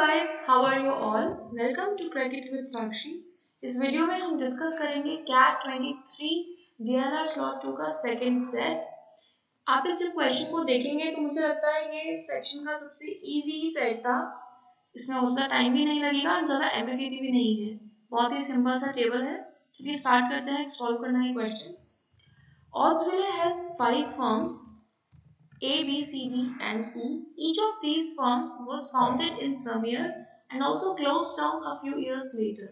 guys, how are you all? Welcome to Cricket with Sakshi. इस video में हम discuss करेंगे कैट 23 DNR स्लॉट 2 का सेकंड सेट। आप इस जब क्वेश्चन को देखेंगे तो मुझे लगता है ये सेक्शन का सबसे इजी सेट था। इसमें उतना टाइम भी नहीं लगेगा और ज़्यादा एम्बिग्युइटी भी नहीं है। बहुत ही सिंपल सा टेबल है। चलिए स्टार्ट करते हैं सॉल्व करना है question. Oddsville has 5 firms A, B, C, D and E. Each of these firms was founded in some year and also closed down a few years later.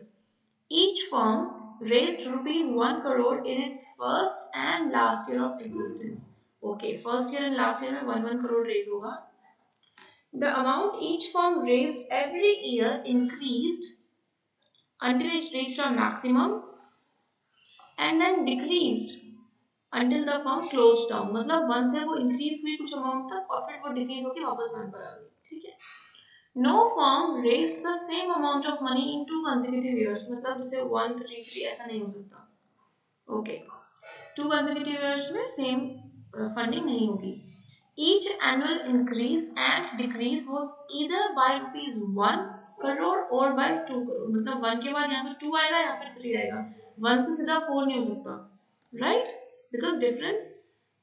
Each firm raised rupees 1 crore in its first and last year of existence. Okay, first year and last year में 1 crore raise होगा. The amount each firm raised every year increased until it reached a maximum and then decreased until the firm closed down. मतलब 1 से वो increase हुई कुछ amount तक और फिर वो decrease होके वापस 1 पर आ गई. ठीक है. No firm raised the same amount of money in 2 consecutive years. मतलब जैसे 1, 3, 3 ऐसा नहीं हो सकता. Okay. 2 consecutive years में same funding नहीं होगी. Each annual increase and decrease was either by rupees 1 crore or by 2 crore. मतलब 1 के बाद या तो 2 आएगा या फिर 3 आएगा. 1 से सीधा 4 नहीं हो सकता. Right? बिकॉज डिफरेंस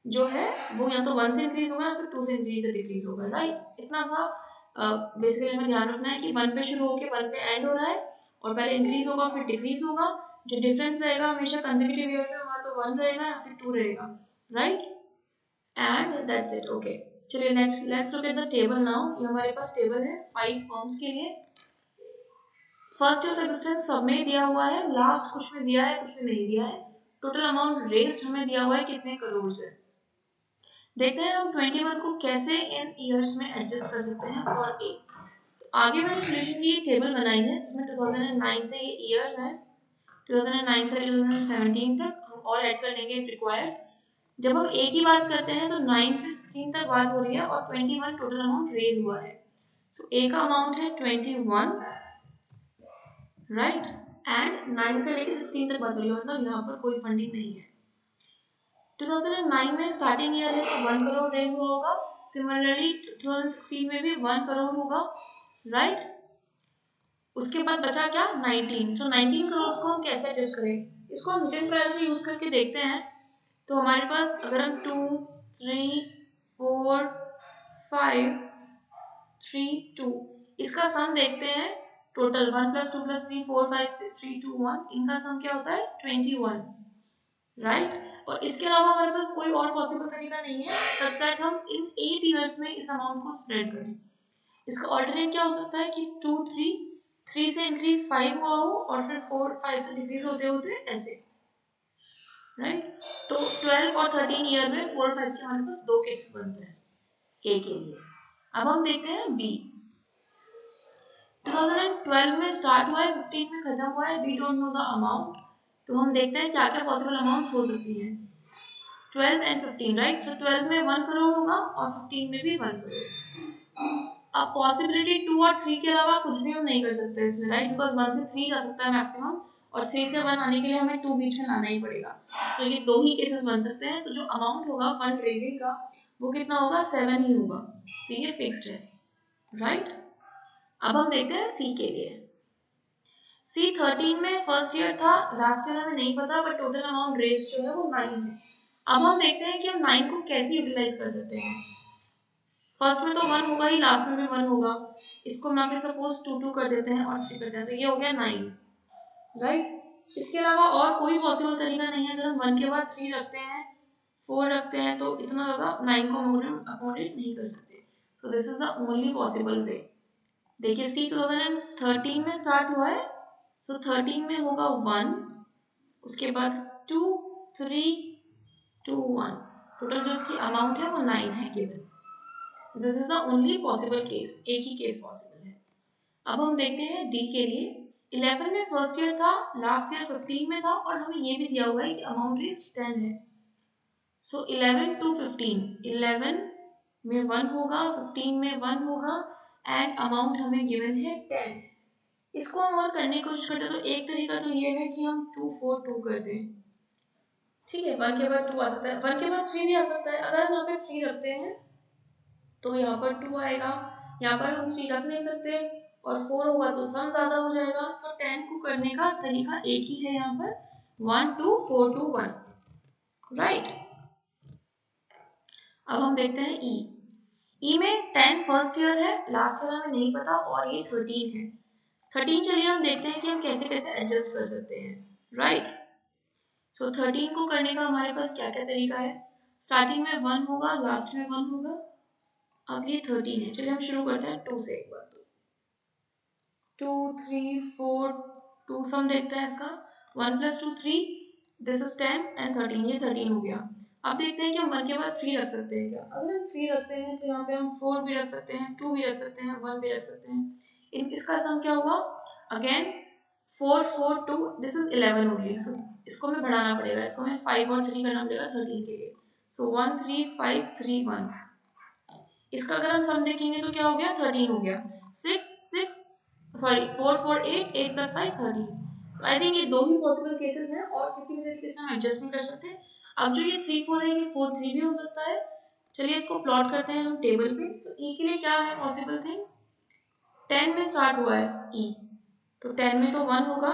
जो है वो या तो 1 से इंक्रीज होगा या फिर 2 से इंक्रीज या डिक्रीज होगा. राइट. इतना सा बेसिकली हमें ध्यान रखना है कि 1 पे शुरू होके 1 पे एंड हो रहा है और पहले इंक्रीज होगा फिर डिक्रीज होगा. जो डिफरेंस रहेगा हमेशा कंसेक्यूटिव ईयर्स में हमारा तो 1 रहेगा या फिर 2 रहेगा. Right. And that's it. Okay, चलिए next let's look at the table now. ये हमारे पास टेबल है 5 फर्म्स के लिए. फर्स्ट ईयर ऑफ एग्जिस्टेंस सब में दिया हुआ है, लास्ट कुछ में दिया है कुछ में नहीं दिया है. टोटल अमाउंट रेस्ड हमें दिया हुआ है कितने करोड़ से. देखते हैं हम 21 को कैसे इन ईयर्स में एडजस्ट कर सकते हैं फॉर ए. तो आगे मैंने सॉल्यूशन की टेबल बनाई है जिसमें 2009 से ये ईयर्स हैं. 2009 से 2017 तक हम और ऐड कर लेंगे इफ रिक्वायर्ड. जब हम ए की बात करते हैं तो 9 से 16 तक बात हो रही है और 21 टोटल अमाउंट रेज हुआ है. सो ए का अमाउंट है 21, राइट. एंड 9 से लेकर 16 तक बात हो रही है, मतलब यहाँ पर कोई फंडिंग नहीं है. 2009 में स्टार्टिंग ईयर है तो 1 करोड़ रेज हुआ होगा. सिमिलरली 2016 में भी 1 करोड़ होगा. राइट. उसके बाद बचा क्या 19. तो 19 करोड़ को हम कैसे एडजस्ट करें. इसको हम रिटर्न प्राइस से यूज करके देखते हैं. तो हमारे पास अगर हम 2, 3, 4, 5, 3, 2 इसका सम देखते हैं. टोटल 1 + 2 + 3 4 5 6 3 2 1 इनका सम क्या होता है 21. राइट. और इसके अलावा हमारे पास कोई और पॉसिबल तरीका नहीं है सच दैट हम इन 8 इयर्स में इस अमाउंट को स्प्रेड करें. इसका ऑल्टरनेट क्या हो सकता है कि 2, 3 से इंक्रीज 5 हुआ हो और फिर 4, 5 से डिक्रीज होते होते ऐसे. राइट. तो 12 और 13 ईयर में 4 और 5 के हमारे पास 2 केसेस बनते हैं ए के लिए. अब हम देखते हैं बी. 2012 में स्टार्ट हुआ है, 15 में खत्म हुआ है. We don't know the amount. तो हम देखते हैं क्या क्या पॉसिबल अमाउंट्स हो सकती हैं. 12 and 15, राइट. सो 12 में 1 करोड़ होगा और 15 में भी 1 करोड़. अब पॉसिबिलिटी 2 और 3 के अलावा कुछ भी हम नहीं कर सकते इसमें, राइट. बिकॉज 1 से 3 जा सकता है मैक्सिमम और 3 से 1 आने के लिए हमें 2 बीच में लाना ही पड़ेगा. तो ये 2 ही केसेस बन सकते हैं. तो जो अमाउंट होगा फंड रेजिंग का वो कितना होगा 7 ही होगा. तो ये फिक्स्ड है. राइट. अब हम देखते हैं सी के लिए. सी 13 में फर्स्ट ईयर था, लास्ट ईयर हमें नहीं पता बट टोटल अमाउंट रेज जो है वो 9 है. अब हम देखते हैं कि हम 9 को कैसे यूटिलाइज कर सकते हैं. फर्स्ट में तो 1 होगा ही, लास्ट में भी 1 होगा. इसको हम यहाँ पे सपोज 2 2 कर देते हैं और 3 करते हैं तो ये हो गया 9. राइट. इसके अलावा और कोई पॉसिबल तरीका नहीं है. अगर हम 1 के बाद 3 रखते हैं 4 रखते हैं तो इतना ज़्यादा 9 को अकोमोडेट नहीं कर सकते. तो this is the only possible way. देखिए सी 2013 में स्टार्ट हुआ है. सो 13 में होगा 1, उसके बाद 2, 3, 2, 1. टोटल जो इसकी अमाउंट है वो 9 है given. This is the only possible case. एक ही केस पॉसिबल है. अब हम देखते हैं डी के लिए. 11 में फर्स्ट ईयर था, लास्ट ईयर 15 में था और हमें ये भी दिया हुआ है कि अमाउंट इज 10 है. सो 11 to 15, 11 में 1 होगा, 15 में 1 होगा एंड अमाउंट हमें गिवन है 10. इसको हम और करने की कोशिश करते हैं तो एक तरीका तो ये है कि हम 2 4 2 कर दें. ठीक है. 1 के बाद 2 आ सकता है, 1 के बाद 3 भी आ सकता है. अगर हम यहाँ पे 3 रखते हैं तो यहाँ पर 2 आएगा. यहाँ पर हम 3 रख नहीं सकते और 4 होगा तो सम ज्यादा हो जाएगा। सो 10 को करने का तरीका एक ही है यहाँ पर, 1 2 4 2 1, राइट। अब हम देखते हैं ई में 10 फर्स्ट ईयर है, लास्ट ईयर हमें नहीं पता, और ये 13 है। 13 चलिए हम देखते हैं कि हम कैसे कैसे एडजस्ट कर सकते हैं, राइट। सो 13 को करने का हमारे पास क्या क्या तरीका है, स्टार्टिंग में 1 होगा, लास्ट में 1 होगा। अब ये 13 है, चलिए हम शुरू करते हैं 2 से। एक बार 2 3 4 2 सम देखते हैं इसका, 1 + 2 3, दिस इज 10 एंड 13, ये 13 हो गया। अब देखते हैं कि हम 1 के बाद 3 रख सकते हैं क्या। अगर हम 3 रखते हैं तो यहाँ पे हम 4 भी रख सकते हैं, 2 भी रख सकते हैं, 1 भी रख सकते हैं। इसका सम क्या हुआ, अगेन 4 4 2, दिस इज 11 ओनली। सो इसको हमें बढ़ाना पड़ेगा, इसको हमें 5 और 3 करना पड़ेगा 13 के लिए। सो 1 3 5 3 1, इसका अगर हम सम देखेंगे तो क्या हो गया, 13 हो गया। 6 6 सॉरी 4 4 8 8 + 5 13। सो आई थिंक ये दो ही पॉसिबल केसेस हैं, और किसी भी तरीके से हम एडजस्ट नहीं कर सकते। अब जो ये 3 4 है, ये 4 3 भी हो सकता है। चलिए इसको प्लॉट करते हैं हम टेबल पे। तो ई के लिए क्या है पॉसिबल थिंग्स, 10 में स्टार्ट हुआ है ई, तो 10 में तो 1 होगा,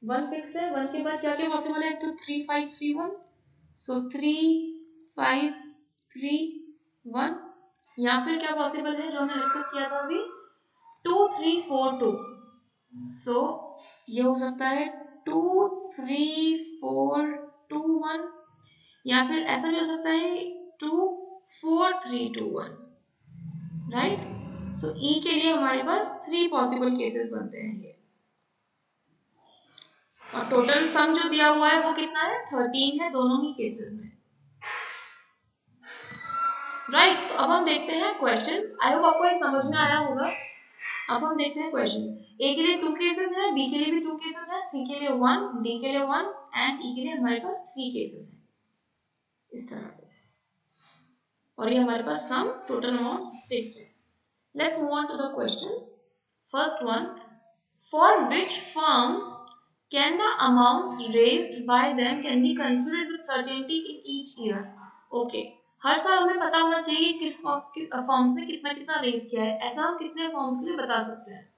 1 फिक्स्ड है। 1 के बाद क्या क्या पॉसिबल है, तो 3 5 3 1, सो 3 5 3 1, या फिर क्या पॉसिबल है जो हमने डिस्कस किया था अभी, 2 3 4 2। सो ये हो सकता है 2 3 4 2 1, या फिर ऐसा भी हो सकता है 2 4 3 2 1, राइट। सो ई के लिए हमारे पास 3 पॉसिबल केसेस बनते हैं ये, और टोटल सम जो दिया हुआ है वो कितना है, 13 है दोनों ही केसेस में, राइट। तो अब हम देखते हैं क्वेश्चंस। आई होप आपको ये समझ में आया होगा। अब हम देखते हैं क्वेश्चंस। ए के लिए 2 केसेस है, बी के लिए भी 2 केसेस है, सी के लिए 1, डी के लिए 1 एंड ई के लिए हमारे पास 3 केसेस है, इस तरह से। और ये हमारे पास सम टोटल अमाउंट फिक्स्ड है। Let's move on to the questions. First one, for which firm can the amounts raised by them can be computed with certainty in each year. Okay, हर साल हमें पता होना चाहिए किस फॉर्म्स ने कितना कितना रेज किया है। ऐसा हम कितने फॉर्म्स के लिए बता सकते हैं।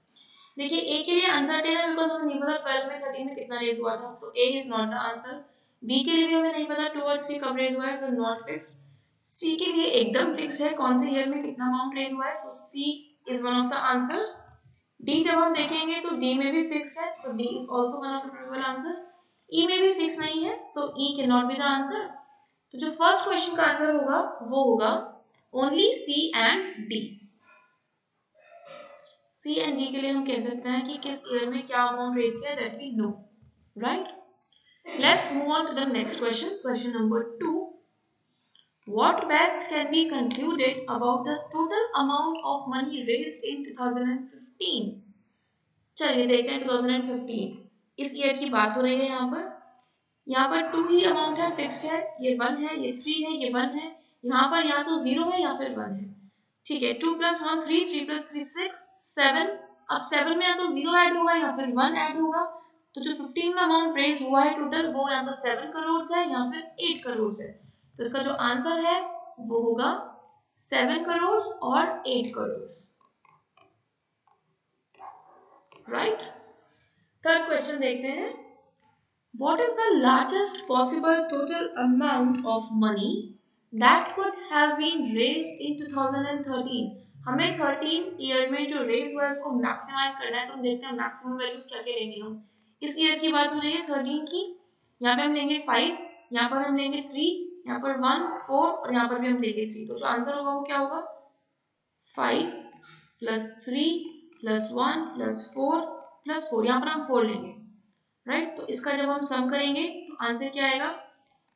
देखिए ए के लिए अनसर्टेन है, बिकॉज हमें नहीं पता 12 में 13 में कितना रेज हुआ था, so A is not the answer. B के लिए भी हमें नहीं पता 2 और 3 कब रेज हुआ है, सो नॉट फिक्स्ड। सी के लिए एकदम फिक्स्ड है कौन से ईयर में कितना अमाउंट रेज हुआ है, so C is one of the answers. D जब हम देखेंगे तो डी में भी फिक्स्ड है, so D is also one of the probable answers. E में भी फिक्स नहीं है, so E can not be the answer. तो जो फर्स्ट क्वेश्चन का आंसर होगा वो होगा only C and D. C and D के लिए हम कह सकते हैं कि किस ईयर में क्या अमाउंट रेज किया, that we know, right. Let's move on to the next question, question number 2। What best can be concluded about the total amount of money raised in 2015? चलिए देखते हैं 2015, इस ईयर की बात हो रही है। यहाँ पर 2 ही अमाउंट है, फिक्स्ड है, ये 1 है, ये 3 है, ये 1 है। यहाँ पर या तो 0 है या फिर 1 है, ठीक है। 2 + 1 3, 3 + 3 6 7। अब 7 में या तो 0 ऐड होगा या फिर 1 ऐड होगा। तो जो 15 में अमाउंट रेज हुआ है टोटल, वो या तो 7 करोड़ है या फिर 8 करोड़ है। तो इसका जो आंसर है वो होगा 7 करोड़ और 8 करोड़, राइट। थर्ड क्वेश्चन देखते हैं। What is the largest possible total amount of money that could have been raised in 2013? हमें 13 ईयर में जो रेज हुआ है उसको मैक्सिमाइज करना है, तो हम देखते हैं मैक्सिमम वैल्यूज क्या क्या लेंगे हम। इस ईयर की बात हो रही है 13 की, यहाँ पे हम लेंगे 5, यहाँ पर हम लेंगे 3, यहाँ पर 1 4 और यहाँ पर भी हम लेंगे 3। तो जो आंसर होगा वो क्या होगा, 5 + 3 + 1 + 4 + 4, यहाँ पर हम 4 लेंगे, राइट। तो इसका जब हम सम करेंगे तो आंसर क्या आएगा,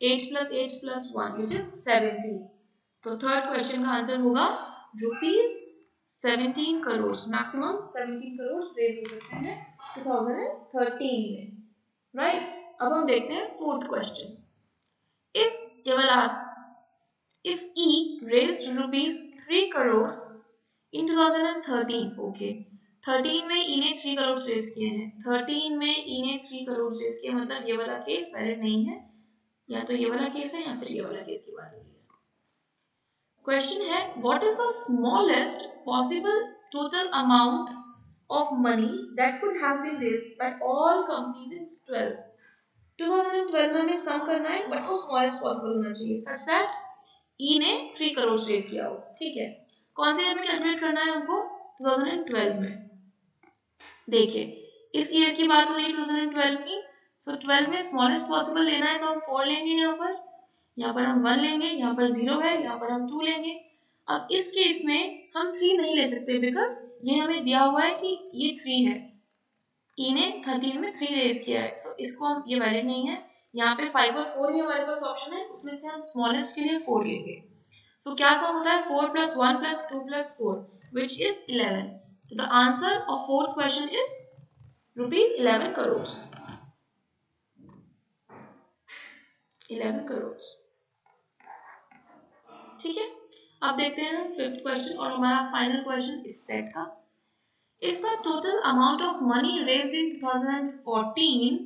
8 + 8 + 1 विच इज 17। तो थर्ड क्वेश्चन का आंसर होगा ₹17 करोड़, मैक्सिमम 17 करोड़ रेज हो सकते हैं 2013 में, राइट। अब हम देखते हैं फोर्थ क्वेश्चन। इफ ये वाला ask if E raised ₹3 crores in 2013, okay 13 में ई ने 3 करोड़ रेज किए हैं, 13 में ई ने 3 करोड़ रेज किए, मतलब ये वाला केस वैलिड नहीं है, या तो ये वाला केस है या फिर ये वाला केस की बात हो रही है। क्वेश्चन है what is the smallest possible total amount of money that could have been raised by all companies in 2012 में हमें सम करना है, बट वो स्मॉलेस्ट पॉसिबल होना चाहिए सच दैट ई ने 3 करोड़ रेज किया हो। ठीक है, कौन से ईयर में कैलकुलेट करना है हमको? 2012 में। देखिए इस ईयर की बात हो रही है 2012 की, सो 12 में स्मॉलेस्ट पॉसिबल लेना है तो हम 4 लेंगे, यहाँ पर हम 1 लेंगे, यहाँ पर 0 है, यहाँ पर हम 2 लेंगे। अब इस केस में हम 3 नहीं ले सकते बिकॉज ये हमें दिया हुआ है कि ये 3 है, ई ने 13 में 3 रेज किया है, सो इसको हम ये वैलिड नहीं है। यहाँ पे 5 और 4 ही हमारे पास ऑप्शन है, उसमें से हम स्मॉलेस्ट के लिए 4 लेंगे। सो क्या सम होता है? 4 + 1 + 2 + 4 which is 11. So the answer of fourth question is rupees 11 crores. 11 crores. ठीक है, अब देखते हैं हम फिफ्थ क्वेश्चन और हमारा फाइनल क्वेश्चन इस सेट का। If the total amount of money raised in 2014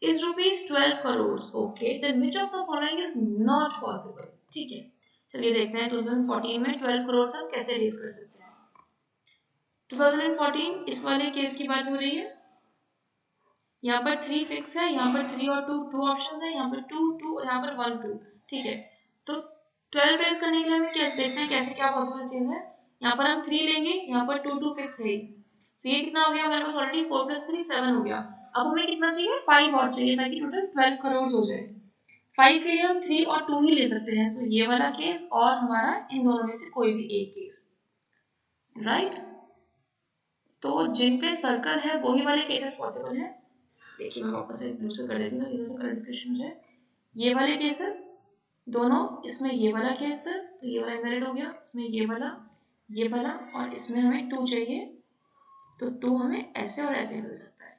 is rupees 12 crores, okay, then which of the following is not possible? ठीक है, चलिए देखते हैं 2014 में 12 करोड़ हम कैसे रेज कर सकते हैं। 2014 इस वाले केस की बात हो रही है, यहाँ पर 3 फिक्स है, यहाँ पर 3 और 2 ऑप्शंस है, यहाँ पर 2 और यहाँ पर 1 2। ठीक है, तो 12 रेज करने के लिए हमें कैसे देखते हैं कैसे क्या पॉसिबल चीज है। यहाँ पर हम 3 लेंगे, यहाँ पर 2 फिक्स है, तो ये कितना हो गया हमारे पास? ऑलरेडी 4 + 3 7 हो गया। अब हमें कितना चाहिए? 5 और चाहिए ताकि टोटल 12 करोड़ हो जाए। 5 के लिए हम 3 और 2 ही ले सकते हैं, सो ये वाला केस और हमारा इन दोनों में से कोई भी एक केस, राइट। तो जिन पे सर्कल है वही वाले केसेस पॉसिबल है। देखिए मैं वापस से ब्लू से कर देती हूँ, से कलर डिस्कशन हो जाए। ये वाले केसेस दोनों, इसमें ये वाला केस है तो ये वाला इनवैलिड हो गया, इसमें ये वाला और इसमें हमें 2 चाहिए, तो 2 हमें ऐसे और ऐसे मिल सकता है।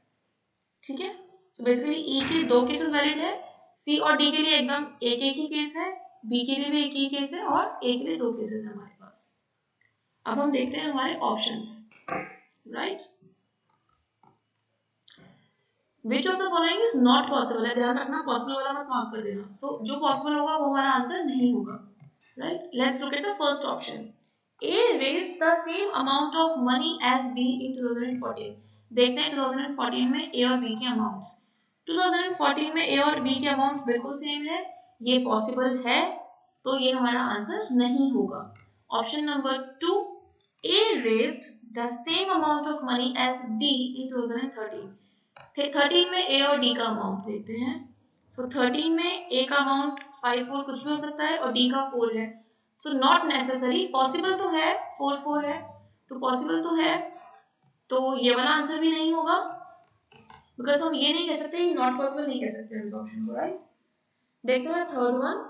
ठीक है, तो बेसिकली ई के 2 केसेस वैलिड है, सी और डी के लिए एकदम एक ही केस है, बी के लिए भी एक ही केस है और ए के लिए 2 केसेस है हमारे पास। अब हम देखते हैं हमारे options, right. Which of the following is not possible है, ध्यान रखना पॉसिबल वाला मत मार्क कर देना। सो जो पॉसिबल होगा वो हमारा आंसर नहीं होगा, right. Let's look at the first option. A raised the same amount of money as B in 2014. देखते हैं 2014 में A और B के अमाउंट्स। 2014 में A और B के अमाउंट्स बिल्कुल सेम है, ये पॉसिबल है, तो ये हमारा आंसर नहीं होगा। Option number 2, A raised the same amount of money as D in 2013. 13 में ए और डी का अमाउंट देखते हैं। सो 13 में ए का अमाउंट 5 4 कुछ भी हो सकता है और डी का 4 है, सो नॉट नेसेसरी, पॉसिबल तो है, 4 4 है तो पॉसिबल तो है, तो ये वाला आंसर भी नहीं होगा बिकॉज हम ये नहीं कह सकते, नॉट पॉसिबल नहीं कह सकते इस ऑप्शन को, राइट। देखते हैं third one,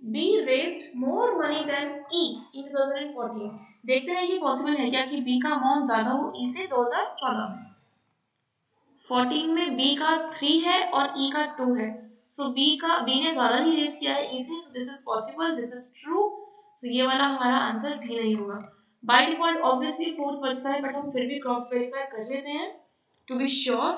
B raised more money than E in 2014। देखते हैं ये पॉसिबल है क्या कि बी का अमाउंट ज्यादा हो ई से 2014 में। 14 में B का 3 है और E का 2 है, सो B ने ज्यादा ही रेज किया है E से, so this is possible, this is true, so ये वाला हमारा आंसर भी नहीं होगा। बाय डिफॉल्ट ऑब्वियसली फोर्थ बचता है, बट हम फिर भी क्रॉस वेरीफाई कर लेते हैं to be sure.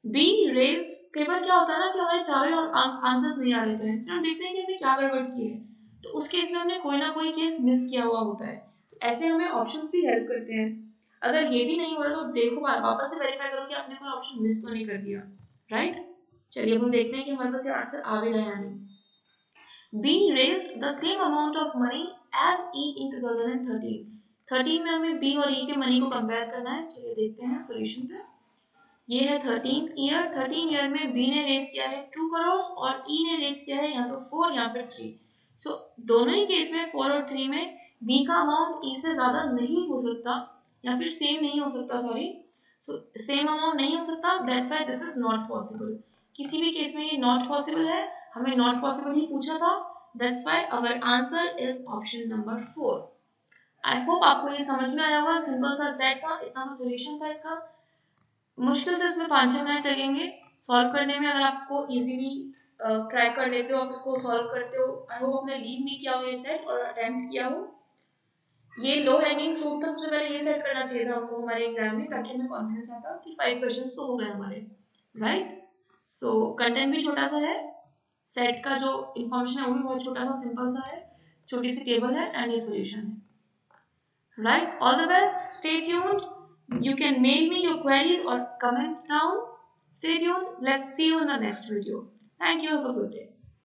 B raise, कई बार क्या होता है ना कि हमारे चारों आंसर्स नहीं आ रहे हैं, फिर हम देखते हैं कि हमने क्या गड़बड़ की है, तो उस केस में हमने कोई ना कोई केस मिस किया हुआ होता है, ऐसे हमें ऑप्शंस भी हेल्प करते हैं। अगर ये भी नहीं हो रहा तो देखो वापस से वेरीफाई करो कि आपने कोई ऑप्शन मिस तो नहीं कर दिया, राइट। चलिए हम देखते हैं कि हमारे पास ये आंसर आ भी रहा है या नहीं। B raised the same amount of money as E in 2013. 13 में हमें B और E के मनी को कंपेयर करना है, चलिए देखते हैं सॉल्यूशन पे। ये है 13th ईयर, 13 ईयर में B ने रेज किया है 2 करोड़ और E ने रेज किया है या तो 4 या फिर 3। सो दोनों ही केस में 4 और 3 में B का अमाउंट E से ज्यादा नहीं हो सकता या फिर सेम नहीं हो सकता, सॉरी, सो सेम अमाउंट नहीं हो सकता, that's why this is not possible. किसी भी केस में ये नॉट पॉसिबल है, हमें नॉट पॉसिबल ही पूछा था, that's why our answer is option number 4। I hope आपको ये समझ में आया होगा, सिंपल सा सेट था, इतना सा सॉल्यूशन था इसका। मुश्किल से इसमें 5-6 मिनट लगेंगे सॉल्व करने में, अगर आपको इजीली क्रैक कर लेते हो, आप इसको सॉल्व करते हो। आई होप आपने लीव नहीं किया हो ये सेट और अटेम्प्ट किया हो। ये लो हैंगिंग फ्रूट था, सबसे पहले ये सेट करना चाहिए था हमको हमारे एग्जाम में, ताकि हमें कॉन्फिडेंस आता कि 5 क्वेश्चंस तो हो गए हमारे, राइट। सो कंटेंट भी छोटा सा है, सेट का जो इंफॉर्मेशन है वो भी बहुत छोटा सा सिंपल सा है, छोटी सी टेबल है एंड ये सॉल्यूशन है, right. All the best, stay tuned, You can mail me your queries or comment down. Stay tuned. Let's see you in the next video. Thank you. Have a good day.